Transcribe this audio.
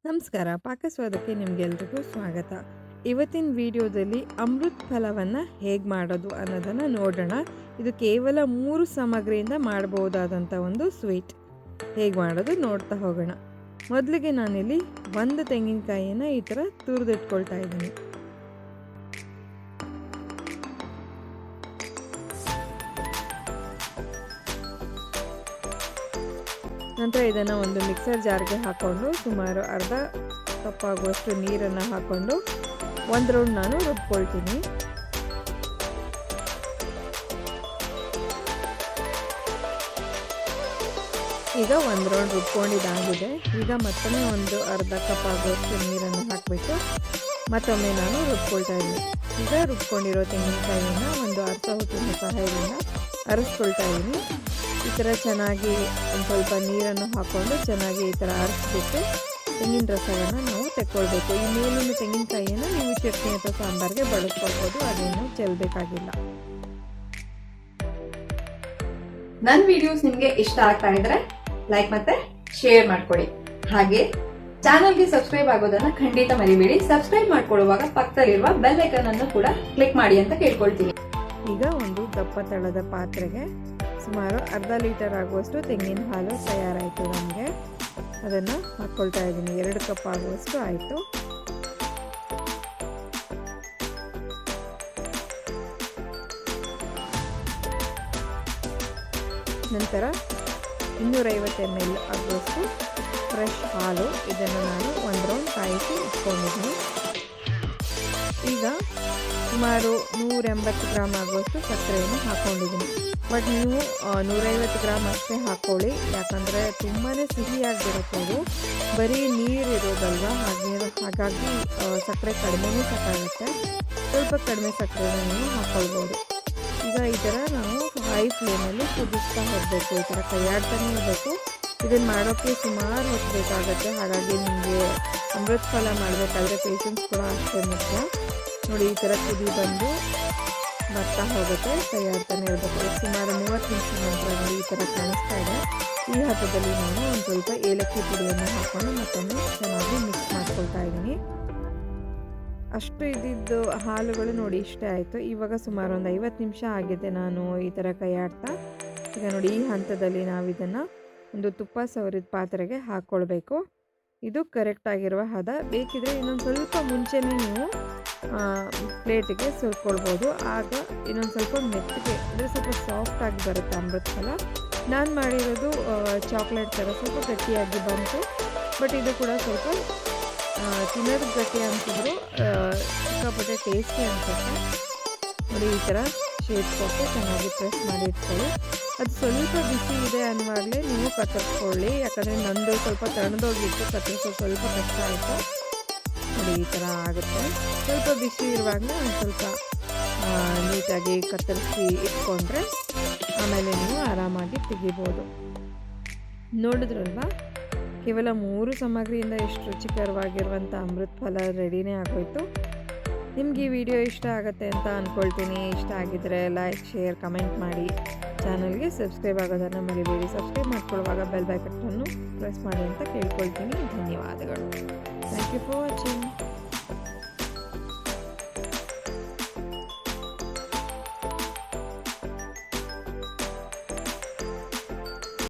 ನಮಸ್ಕಾರ, ಪಾಕಸ್ವಾದಕ್ಕೆ ನಿಮಗೆಲ್ರಿಗೂ ಸ್ವಾಗತ. ಇವತ್ತಿನ ವಿಡಿಯೋದಲ್ಲಿ ಅಮೃತ್ ಫಲವನ್ನು ಹೇಗೆ ಮಾಡೋದು ಅನ್ನೋದನ್ನು ನೋಡೋಣ. ಇದು ಕೇವಲ 3 ಸಾಮಗ್ರಿಯಿಂದ ಮಾಡಬಹುದಾದಂಥ ಒಂದು ಸ್ವೀಟ್. ಹೇಗೆ ಮಾಡೋದು ನೋಡ್ತಾ ಹೋಗೋಣ. ಮೊದಲಿಗೆ ನಾನಿಲ್ಲಿ 1 ತೆಂಗಿನಕಾಯಿಯನ್ನು ಈ ಥರ ತುರಿದಿಟ್ಕೊಳ್ತಾ ಇದ್ದೀನಿ. ನಂತರ ಇದನ್ನು ಒಂದು ಮಿಕ್ಸರ್ ಜಾರ್ಗೆ ಹಾಕ್ಕೊಂಡು ಸುಮಾರು ಅರ್ಧ ಕಪ್ ಆಗುವಷ್ಟು ನೀರನ್ನು ಹಾಕ್ಕೊಂಡು 1 ರೌಂಡ್ ನಾನು ರುಬ್ಕೊಳ್ತೀನಿ. ಈಗ 1 ರೌಂಡ್ ರುಬ್ಕೊಂಡಿದ್ದಾಗಿದೆ. ಈಗ ಮತ್ತೊಮ್ಮೆ ಒಂದು ಅರ್ಧ ಕಪ್ ಆಗುವಷ್ಟು ನೀರನ್ನು ಹಾಕಿಬಿಟ್ಟು ಮತ್ತೊಮ್ಮೆ ನಾನು ರುಬ್ಕೊಳ್ತಾ ಇದ್ದೀನಿ. ಈಗ ರುಬ್ಕೊಂಡಿರೋ ತೆಂಗಿನಕಾಯಿಯನ್ನು ಒಂದು ಅರ್ಧ ಹೊತ್ತಿನ ಸಹಾಯದಿಂದ ಅರಸ್ಕೊಳ್ತಾ ಇದ್ದೀನಿ. ಈ ಥರ ಚೆನ್ನಾಗಿ ಒಂದು ಸ್ವಲ್ಪ ನೀರನ್ನು ಹಾಕ್ಕೊಂಡು ಚೆನ್ನಾಗಿ ಈ ಥರ ಅರಸ್ಬಿಟ್ಟು ತೆಂಗಿನ ರಸವನ್ನು ನಾವು ತೆಕ್ಕೊಳ್ಬೇಕು. ಈ ಮೇಲಿನ ತೆಂಗಿನಕಾಯಿಯನ್ನು ನೀವು ಚಟ್ನಿ ಅಥವಾ ಸಾಂಬಾರಿಗೆ ಬಳಸ್ಕೊಳ್ಬೋದು, ಅದೇನು ಚೆಲ್ಲಬೇಕಾಗಿಲ್ಲ. ನನ್ನ ವಿಡಿಯೋಸ್ ನಿಮಗೆ ಇಷ್ಟ ಆಗ್ತಾ ಇದ್ರೆ ಲೈಕ್ ಮತ್ತೆ ಶೇರ್ ಮಾಡ್ಕೊಳ್ಳಿ. ಹಾಗೆ ಚಾನಲ್ಗೆ ಸಬ್ಸ್ಕ್ರೈಬ್ ಆಗೋದನ್ನ ಖಂಡಿತ ಮರಿಬೇಡಿ. ಸಬ್ಸ್ಕ್ರೈಬ್ ಮಾಡ್ಕೊಳ್ಳುವಾಗ ಪಕ್ಕದಲ್ಲಿರುವ ಬೆಲ್ ಐಕಾನ್ ಅನ್ನು ಕೂಡ ಕ್ಲಿಕ್ ಮಾಡಿ ಅಂತ ಕೇಳ್ಕೊಳ್ತೀನಿ. ಈಗ ಒಂದು ದಪ್ಪ ತಳದ ಪಾತ್ರೆಗೆ ಸುಮಾರು ಅರ್ಧ ಲೀಟರ್ ಆಗುವಷ್ಟು ತೆಂಗಿನ ಹಾಲು ತಯಾರಾಯಿತು. ನಮಗೆ ಅದನ್ನು ಹಾಕ್ಕೊಳ್ತಾ ಇದ್ದೀನಿ. 2 ಕಪ್ ಆಗುವಷ್ಟು ಆಯಿತು. ನಂತರ 250 ml ಆಗುವಷ್ಟು ಫ್ರೆಶ್ ಹಾಲು, ಇದನ್ನು ನಾನು 1 ರೌಂಡ್ ಕಾಯಿಸಿ ಇಟ್ಕೊಂಡಿದ್ದೀನಿ. ಈಗ ಸುಮಾರು 180 ಗ್ರಾಮ್ ಆಗುವಷ್ಟು ಸಕ್ಕರೆಯನ್ನು ಹಾಕ್ಕೊಂಡಿದ್ದೀನಿ. ಬಟ್ ನೀವು 150 ಗ್ರಾಮ್ ಅಷ್ಟೇ ಹಾಕ್ಕೊಳ್ಳಿ, ಯಾಕಂದರೆ ತುಂಬಾ ಸಿಹಿಯಾಗಿರುತ್ತೆ. ಇದು ಬರೀ ನೀರು ಇರೋದಲ್ವ, ಹಾಗಾಗಿ ಸಕ್ಕರೆ ಕಡಿಮೆನೇ ಸಾಕಾಗುತ್ತೆ. ಸ್ವಲ್ಪ ಕಡಿಮೆ ಸಕ್ಕರೆನ ನೀವು ಹಾಕ್ಕೊಳ್ಬೋದು. ಈಗ ಈ ಥರ ನಾವು ಹೈ ಫ್ಲೇಮಲ್ಲಿ ಕುದಿಸ್ತಾ ಹೋಗಬೇಕು. ಈ ಥರ ಕೈಯಾಡ್ತಾನೆ ಇರಬೇಕು. ಇದನ್ನು ಮಾಡೋಕ್ಕೆ ಸುಮಾರು ಹೊತ್ತು ಬೇಕಾಗುತ್ತೆ. ಹಾಗಾಗಿ ನಿಮಗೆ ಅಮೃತ್ ಫಲ ಮಾಡಬೇಕಾದ್ರೆ ಪೇಷನ್ಸ್ ಕೂಡ ಅಷ್ಟೇ ಮುಖ್ಯ. ನೋಡಿ, ಈ ಥರ ಕುದಿ ಬಂದು ಬರ್ತಾ ಹೋಗುತ್ತೆ. ಕೈಯಾಡ್ತಾನೆ ಇರಬೇಕು. ಸುಮಾರು 30 ನಿಮಿಷ ನಂತರ ನೋಡಿ ಈ ಥರ ಕಾಣಿಸ್ತಾ ಇದೆ. ಈ ಹಂತದಲ್ಲಿ ನಾನು ಒಂದು ಸ್ವಲ್ಪ ಏಲಕ್ಕಿ ಪುಡಿಯನ್ನು ಹಾಕ್ಕೊಂಡು ಮತ್ತೊಮ್ಮೆ ಚೆನ್ನಾಗಿ ಮಿಕ್ಸ್ ಮಾಡ್ಕೊಳ್ತಾ ಇದ್ದೀನಿ. ಅಷ್ಟು ಇದ್ದಿದ್ದು ಹಾಲುಗಳು ನೋಡಿ ಇಷ್ಟೇ ಆಯಿತು. ಇವಾಗ ಸುಮಾರು ಒಂದು 50 ನಿಮಿಷ ಆಗಿದೆ ನಾನು ಈ ಥರ ಕೈಯಾಡ್ತಾ. ಈಗ ನೋಡಿ, ಈ ಹಂತದಲ್ಲಿ ನಾವು ಇದನ್ನು ಒಂದು ತುಪ್ಪ ಸವರಿದ ಪಾತ್ರೆಗೆ ಹಾಕ್ಕೊಳ್ಬೇಕು. ಇದು ಕರೆಕ್ಟಾಗಿರುವ ಹದ. ಬೇಕಿದ್ರೆ ಇನ್ನೊಂದು ಸ್ವಲ್ಪ ಮುಂಚೆನೇ ನೀವು ಪ್ಲೇಟಿಗೆ ಸುರ್ಕೊಳ್ಬೋದು. ಆಗ ಇನ್ನೊಂದು ಸ್ವಲ್ಪ ಮೆತ್ತಗೆ ಅಂದರೆ ಸ್ವಲ್ಪ ಸಾಫ್ಟಾಗಿ ಬರುತ್ತೆ ಅಮೃತ್ ಫಲ. ನಾನು ಮಾಡಿರೋದು ಚಾಕ್ಲೇಟ್ ಥರ ಸ್ವಲ್ಪ ಗಟ್ಟಿಯಾಗಿ ಬಂತು. ಬಟ್ ಇದು ಕೂಡ ಸ್ವಲ್ಪ ತಿನ್ನೋದು ಗಟ್ಟಿ ಅನಿಸಿದ್ರು ಸಿಕ್ಕಾಪಟ್ಟೆ ಟೇಸ್ಟಿ ಅನಿಸುತ್ತೆ. ನೋಡಿ, ಈ ಥರ ಶೇಪ್ ಕೊಟ್ಟು ಚೆನ್ನಾಗಿ ಪ್ರೆಸ್ ಮಾಡಿ ಇಟ್ಕೊಳ್ಳಿ. ಅದು ಸ್ವಲ್ಪ ಬಿಸಿ ಇದೆ ಅನ್ನುವಾಗಲೇ ನೀವು ಕತ್ತರಿಸ್ಕೊಳ್ಳಿ, ಯಾಕಂದರೆ ನಂದು ಸ್ವಲ್ಪ ತಣ್ಣದೋಗಿತ್ತು, ಕತ್ತರಿಸೋದು ಸ್ವಲ್ಪ ಕಷ್ಟ ಆಯಿತು. ನೋಡಿ, ಈ ಥರ ಆಗುತ್ತೆ. ಸ್ವಲ್ಪ ಬಿಸಿ ಇರುವಾಗಲೇ ಒಂದು ಸ್ವಲ್ಪ ನೀಟಾಗಿ ಕತ್ತರಿಸಿ ಇಟ್ಕೊಂಡ್ರೆ ಆಮೇಲೆ ನೀವು ಆರಾಮಾಗಿ ತೆಗಿಬೋದು. ನೋಡಿದ್ರಲ್ವಾ, ಕೇವಲ 3 ಸಾಮಗ್ರಿಯಿಂದ ಎಷ್ಟು ರುಚಿಕರವಾಗಿರುವಂಥ ಅಮೃತ್ ಫಲ ರೆಡಿನೇ ಆಗೋಯ್ತು. ನಿಮ್ಗೆ ಈ ವಿಡಿಯೋ ಇಷ್ಟ ಆಗುತ್ತೆ ಅಂತ ಅಂದ್ಕೊಳ್ತೀನಿ. ಇಷ್ಟ ಆಗಿದ್ದರೆ ಲೈಕ್, ಶೇರ್, ಕಮೆಂಟ್ ಮಾಡಿ. ಚಾನಲ್ಗೆ ಸಬ್ಸ್ಕ್ರೈಬ್ ಆಗೋದನ್ನು ಮರಿಬೇಡಿ. ಸಬ್ಸ್ಕ್ರೈಬ್ ಮಾಡ್ಕೊಳ್ಳುವಾಗ ಬೆಲ್ ಬಟನ್ನು ಪ್ರೆಸ್ ಮಾಡಿ ಅಂತ ಕೇಳ್ಕೊಳ್ತೀನಿ. ಧನ್ಯವಾದಗಳು. Thank you for watching.